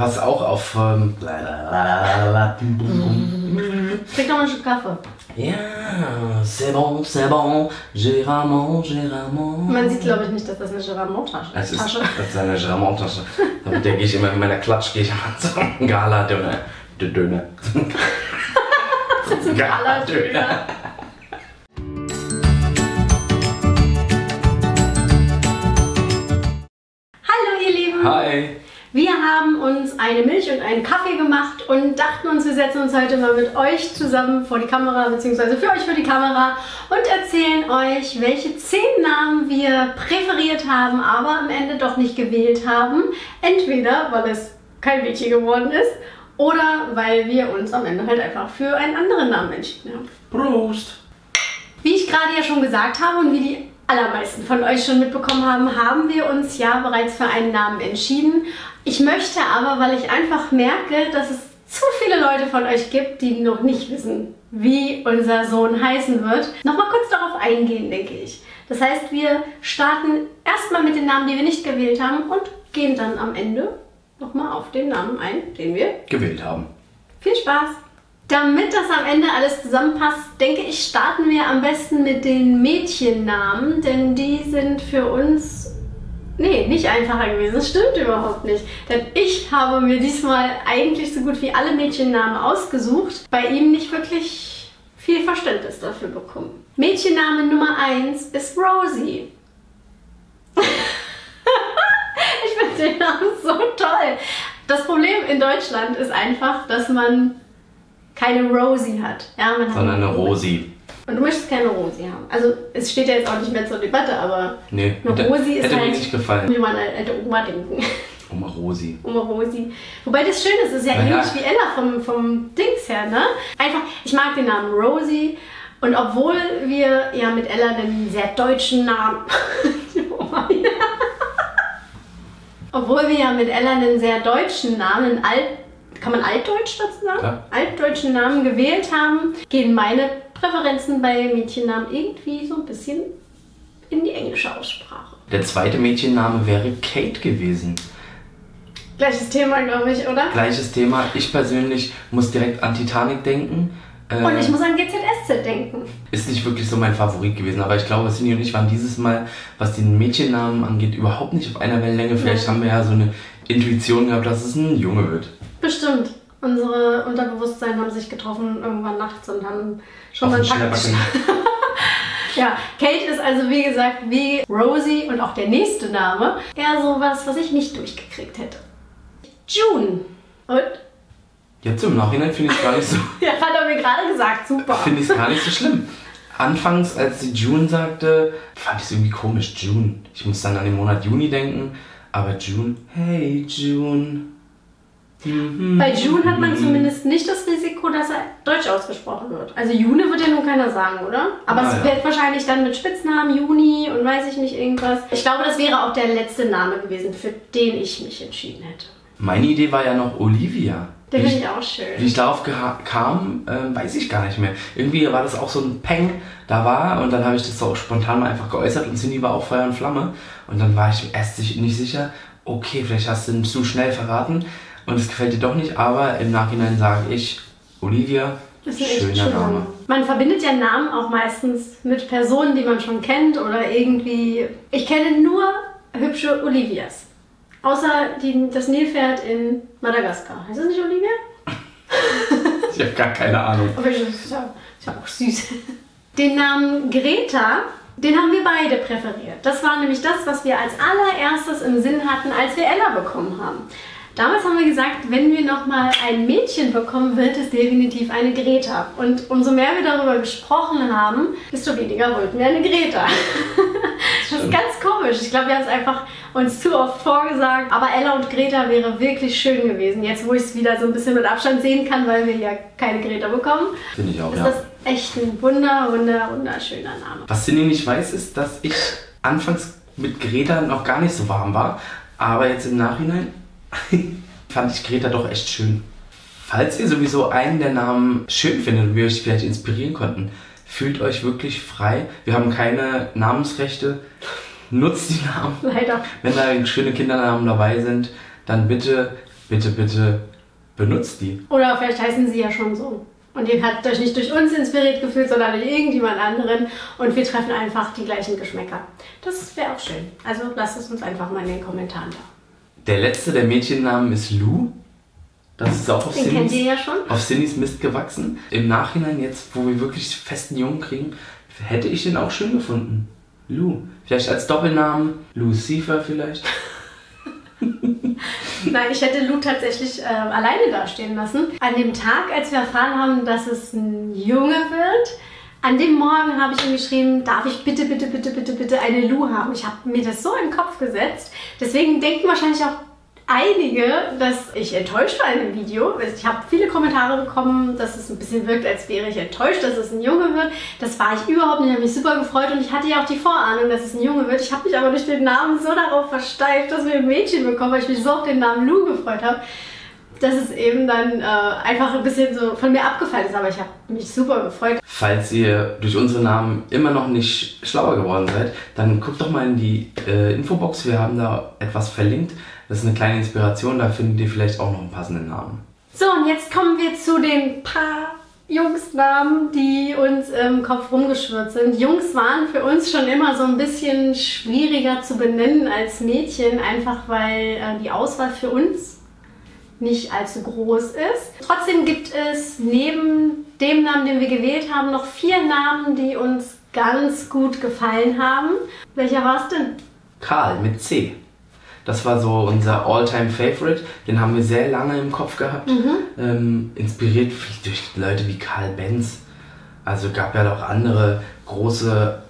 was auch auf... Trink doch mal einen Schluck Kaffee. Ja, c'est bon, Géramont. Man sieht, glaube ich, nicht, dass das eine Géramont-Tasche ist. Das ist eine Géramont-Tasche. Damit gehe ich immer in meiner Klatsch, gehe ich immer zum Gala-Döner. Zum Gala-Döner. Hallo ihr Lieben. Hi. Wir haben uns eine Milch und einen Kaffee gemacht und dachten uns, wir setzen uns heute mal mit euch zusammen vor die Kamera, beziehungsweise für euch vor die Kamera und erzählen euch, welche 10 Namen wir präferiert haben, aber am Ende doch nicht gewählt haben. Entweder, weil es kein Mädchen geworden ist oder weil wir uns am Ende halt einfach für einen anderen Namen entschieden haben. Prost. Wie ich gerade ja schon gesagt habe und wie die allermeisten von euch schon mitbekommen haben, haben wir uns ja bereits für einen Namen entschieden. Ich möchte aber, weil ich einfach merke, dass es zu viele Leute von euch gibt, die noch nicht wissen, wie unser Sohn heißen wird, nochmal kurz darauf eingehen, denke ich. Das heißt, wir starten erstmal mit den Namen, die wir nicht gewählt haben und gehen dann am Ende nochmal auf den Namen ein, den wir gewählt haben. Viel Spaß! Damit das am Ende alles zusammenpasst, denke ich, starten wir am besten mit den Mädchennamen, denn die sind für uns nicht einfacher gewesen. Das stimmt überhaupt nicht. Denn ich habe mir diesmal eigentlich so gut wie alle Mädchennamen ausgesucht, bei ihm nicht wirklich viel Verständnis dafür bekommen. Mädchenname Nummer 1 ist Rosie. Ich finde den Namen so toll. Das Problem in Deutschland ist einfach, dass man keine Rosie hat. Ja, man Sondern hat eine Rosi. Und du möchtest keine Rosi haben. Also es steht ja jetzt auch nicht mehr zur Debatte, aber Nee, eine Rosi ist hätte halt, mir nicht gefallen. wie man eine alte Oma denken. Oma Rosi. Oma Rosi. Wobei das schön ist, es ist ja Na ja. ähnlich wie Ella vom Dings her, ne? Einfach, ich mag den Namen Rosi. Und obwohl wir ja mit Ella einen sehr deutschen Namen... Obwohl wir ja mit Ella einen sehr deutschen Namen, kann man altdeutsch dazu sagen? Ja. Altdeutschen Namen gewählt haben, gehen meine Präferenzen bei Mädchennamen irgendwie so ein bisschen in die englische Aussprache. Der zweite Mädchenname wäre Kate gewesen. Gleiches Thema, glaube ich, oder? Gleiches Thema. Ich persönlich muss direkt an Titanic denken. Und ich muss an GZSZ denken. Ist nicht wirklich so mein Favorit gewesen, aber ich glaube, Cindy und ich waren dieses Mal, was den Mädchennamen angeht, überhaupt nicht auf einer Wellenlänge. Vielleicht haben wir ja so eine Intuition gehabt, dass es ein Junge wird. Bestimmt. Unsere Unterbewusstsein haben sich getroffen irgendwann nachts und haben schon mal einen Pakt. Ja, Kate ist also wie gesagt wie Rosie und auch der nächste Name eher sowas, was ich nicht durchgekriegt hätte. June. Und? Jetzt im Nachhinein finde ich es gar nicht so. Ja, hat er mir gerade gesagt, super. Finde ich es gar nicht so schlimm. Anfangs, als sie June sagte, fand ich es irgendwie komisch, June. Ich muss dann an den Monat Juni denken, aber June, hey June. Bei June hat man zumindest nicht das Risiko, dass er deutsch ausgesprochen wird. Also June wird ja nun keiner sagen, oder? Aber es wird wahrscheinlich dann mit Spitznamen Juni und weiß ich nicht irgendwas. Ich glaube, das wäre auch der letzte Name gewesen, für den ich mich entschieden hätte. Meine Idee war ja noch Olivia. Den finde ich auch schön. Wie ich darauf kam, weiß ich gar nicht mehr. Irgendwie war das auch so ein Peng da war und dann habe ich das so spontan mal einfach geäußert und Cindy war auch Feuer und Flamme. Und dann war ich erst nicht sicher, okay, vielleicht hast du ihn zu schnell verraten und es gefällt dir doch nicht, aber im Nachhinein sage ich, Olivia, Das ist ein echt schöner schöner Name. Man verbindet ja Namen auch meistens mit Personen, die man schon kennt oder irgendwie... Ich kenne nur hübsche Olivias. Außer das Nilpferd in Madagaskar. Heißt das nicht Olivia? Ich habe gar keine Ahnung. Aber das ist ja auch süß. Den Namen Greta, den haben wir beide präferiert. Das war nämlich das, was wir als allererstes im Sinn hatten, als wir Ella bekommen haben. Damals haben wir gesagt, wenn wir nochmal ein Mädchen bekommen, wird es definitiv eine Greta. Und umso mehr wir darüber gesprochen haben, desto weniger wollten wir eine Greta. Das ist ganz komisch. Ich glaube, wir haben es einfach uns zu oft vorgesagt. Aber Ella und Greta wäre wirklich schön gewesen. Jetzt, wo ich es wieder so ein bisschen mit Abstand sehen kann, weil wir ja keine Greta bekommen, Finde ich auch, ist ja. das echt ein wunderschöner Name. Was Cindy nicht weiß, ist, dass ich anfangs mit Greta noch gar nicht so warm war. Aber jetzt im Nachhinein fand ich Greta doch echt schön. Falls ihr sowieso einen der Namen schön findet und wir euch vielleicht inspirieren konnten, fühlt euch wirklich frei. Wir haben keine Namensrechte. Nutzt die Namen. Leider. Wenn da schöne Kindernamen dabei sind, dann bitte Bitte, bitte benutzt die. Oder vielleicht heißen sie ja schon so. Und ihr habt euch nicht durch uns inspiriert gefühlt, sondern durch irgendjemand anderen. Und wir treffen einfach die gleichen Geschmäcker. Das wäre auch schön. Also lasst es uns einfach mal in den Kommentaren da. Der letzte der Mädchennamen ist Lou. Das ist auch Den kennt ihr ja schon. Auf Cindys Mist gewachsen. Im Nachhinein jetzt, wo wir wirklich festen Jungen kriegen, hätte ich den auch schön gefunden. Lou. Vielleicht als Doppelnamen. Lucifer vielleicht. Nein, ich hätte Lou tatsächlich alleine dastehen lassen. An dem Tag, als wir erfahren haben, dass es ein Junge wird, an dem Morgen habe ich ihm geschrieben, darf ich bitte, bitte, bitte, bitte, bitte eine Lou haben. Ich habe mir das so in den Kopf gesetzt. Deswegen denken wahrscheinlich auch einige, dass ich enttäuscht war in dem Video. Ich habe viele Kommentare bekommen, dass es ein bisschen wirkt, als wäre ich enttäuscht, dass es ein Junge wird. Das war ich überhaupt nicht. Ich habe mich super gefreut und ich hatte ja auch die Vorahnung, dass es ein Junge wird. Ich habe mich aber durch den Namen so darauf versteift, dass wir ein Mädchen bekommen, weil ich mich so auf den Namen Lou gefreut habe, dass es eben dann einfach ein bisschen so von mir abgefallen ist. Aber ich habe mich super gefreut. Falls ihr durch unsere Namen immer noch nicht schlauer geworden seid, dann guckt doch mal in die Infobox. Wir haben da etwas verlinkt. Das ist eine kleine Inspiration, da findet ihr vielleicht auch noch einen passenden Namen. So, und jetzt kommen wir zu den paar Jungsnamen, die uns im Kopf rumgeschwirrt sind. Jungs waren für uns schon immer so ein bisschen schwieriger zu benennen als Mädchen, einfach weil die Auswahl für uns nicht allzu groß ist. Trotzdem gibt es neben dem Namen, den wir gewählt haben, noch 4 Namen, die uns ganz gut gefallen haben. Welcher war es denn? Karl mit C. Das war so unser All-Time-Favorite. Den haben wir sehr lange im Kopf gehabt. Inspiriert durch Leute wie Karl Benz. Also gab ja auch andere große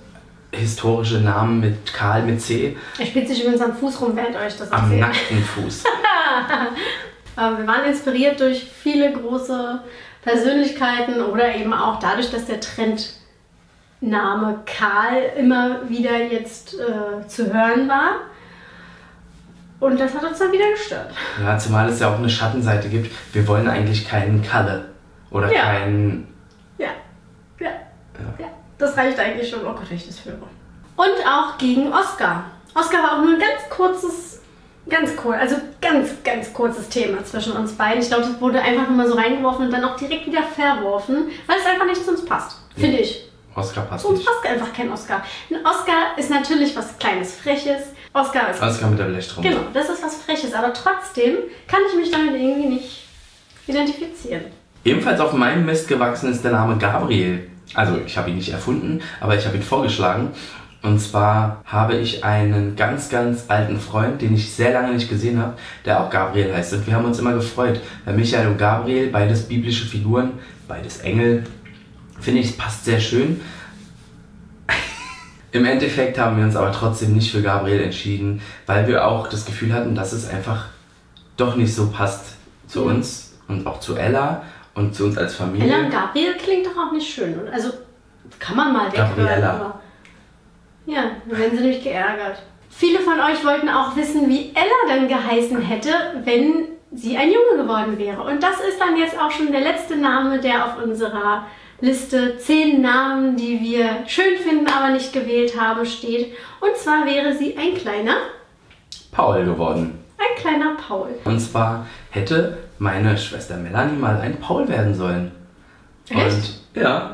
historische Namen mit Karl mit C. Er spielt sich übrigens am Fuß rum, während euch das erzählt. Am nackten Fuß. Wir waren inspiriert durch viele große Persönlichkeiten oder eben auch dadurch, dass der Trendname Karl immer wieder jetzt zu hören war. Und das hat uns dann wieder gestört. Ja, zumal es ja auch eine Schattenseite gibt. Wir wollen eigentlich keinen Kalle. Oder keinen... Ja, das reicht eigentlich schon. Oh Gott, wenn ich das höre. Und auch gegen Oscar. Oscar war auch nur ein ganz kurzes Thema zwischen uns beiden. Ich glaube, das wurde einfach nur mal so reingeworfen und dann auch direkt wieder verworfen, weil es einfach nicht zu uns passt. Finde ich. Oscar passt Zu uns nicht. passt einfach kein Oscar. Ein Oscar ist natürlich was Kleines, Freches. Oscar mit der Blechtrommel. Genau, das ist was Freches, aber trotzdem kann ich mich damit irgendwie nicht identifizieren. Ebenfalls auf meinem Mist gewachsen ist der Name Gabriel. Also ich habe ihn nicht erfunden, aber ich habe ihn vorgeschlagen. Und zwar habe ich einen ganz, ganz alten Freund, den ich sehr lange nicht gesehen habe, der auch Gabriel heißt. Und wir haben uns immer gefreut. Weil Michael und Gabriel, beides biblische Figuren, beides Engel, finde ich, es passt sehr schön. Im Endeffekt haben wir uns aber trotzdem nicht für Gabriel entschieden, weil wir auch das Gefühl hatten, dass es einfach doch nicht so passt zu uns und auch zu Ella und zu uns als Familie. Ella und Gabriel klingt doch auch nicht schön. Also kann man mal weghören. Gabriella. Ja, dann werden sie nämlich geärgert. Viele von euch wollten auch wissen, wie Ella dann geheißen hätte, wenn sie ein Junge geworden wäre. Und das ist dann jetzt auch schon der letzte Name, der auf unserer Liste 10 Namen, die wir schön finden, aber nicht gewählt haben, steht. Und zwar wäre sie ein kleiner Paul geworden. Ein kleiner Paul. Und zwar hätte meine Schwester Melanie mal ein Paul werden sollen. Echt?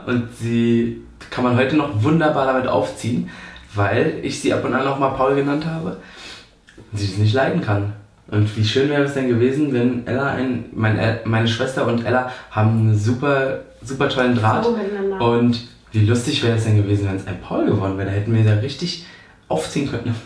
Und sie kann man heute noch wunderbar damit aufziehen, weil ich sie ab und an noch mal Paul genannt habe und sie es nicht leiden kann. Und wie schön wäre es denn gewesen, wenn Ella meine Schwester und Ella haben einen super, super tollen Draht. So miteinander. Und wie lustig wäre es denn gewesen, wenn es ein Paul geworden wäre. Da hätten wir da richtig aufziehen können.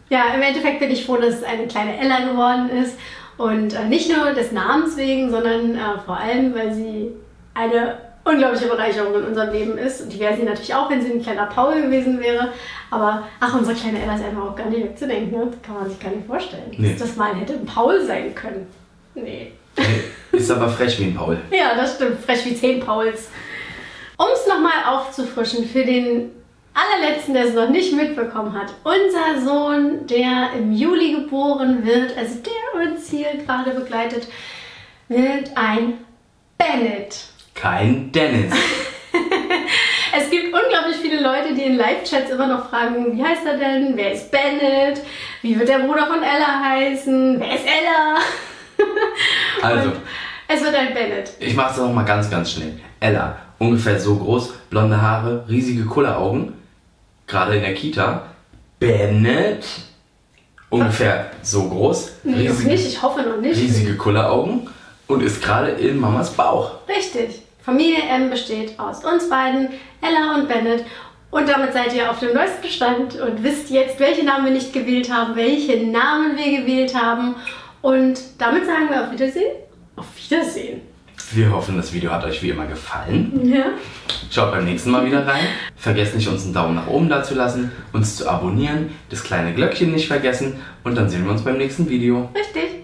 Ja, im Endeffekt bin ich froh, dass es eine kleine Ella geworden ist. Und nicht nur des Namens wegen, sondern vor allem, weil sie eine unglaubliche Bereicherung in unserem Leben ist. Und die wäre sie natürlich auch, wenn sie ein kleiner Paul gewesen wäre. Aber unsere kleine Ella ist einfach auch gar nicht wegzudenken. Ne? Das kann man sich gar nicht vorstellen. Nee. Dass das mal hätte ein Paul sein können. Nee. Ist aber frech wie ein Paul. Ja, das stimmt. Frech wie 10 Pauls. Um es nochmal aufzufrischen für den allerletzten, der es noch nicht mitbekommen hat. Unser Sohn, der im Juli geboren wird, also der uns hier gerade begleitet, wird ein Bennett. Kein Dennis. Es gibt unglaublich viele Leute, die in Live-Chats immer noch fragen, wie heißt er denn? Wer ist Bennett? Wie wird der Bruder von Ella heißen? Wer ist Ella? Also, Und es wird ein Bennett. ich mache es noch mal ganz, ganz schnell. Ella, ungefähr so groß, blonde Haare, riesige Kulleraugen, gerade in der Kita. Bennett, ungefähr so groß, Nee, noch nicht, ich hoffe noch nicht. riesige Kulleraugen und ist gerade in Mamas Bauch. Richtig. Familie M besteht aus uns beiden, Ella und Bennett. Und damit seid ihr auf dem neuesten Stand und wisst jetzt, welche Namen wir nicht gewählt haben, welche Namen wir gewählt haben. Und damit sagen wir auf Wiedersehen. Auf Wiedersehen. Wir hoffen, das Video hat euch wie immer gefallen. Ja. Schaut beim nächsten Mal wieder rein. Vergesst nicht, uns einen Daumen nach oben da zu lassen, uns zu abonnieren, das kleine Glöckchen nicht vergessen und dann sehen wir uns beim nächsten Video. Richtig.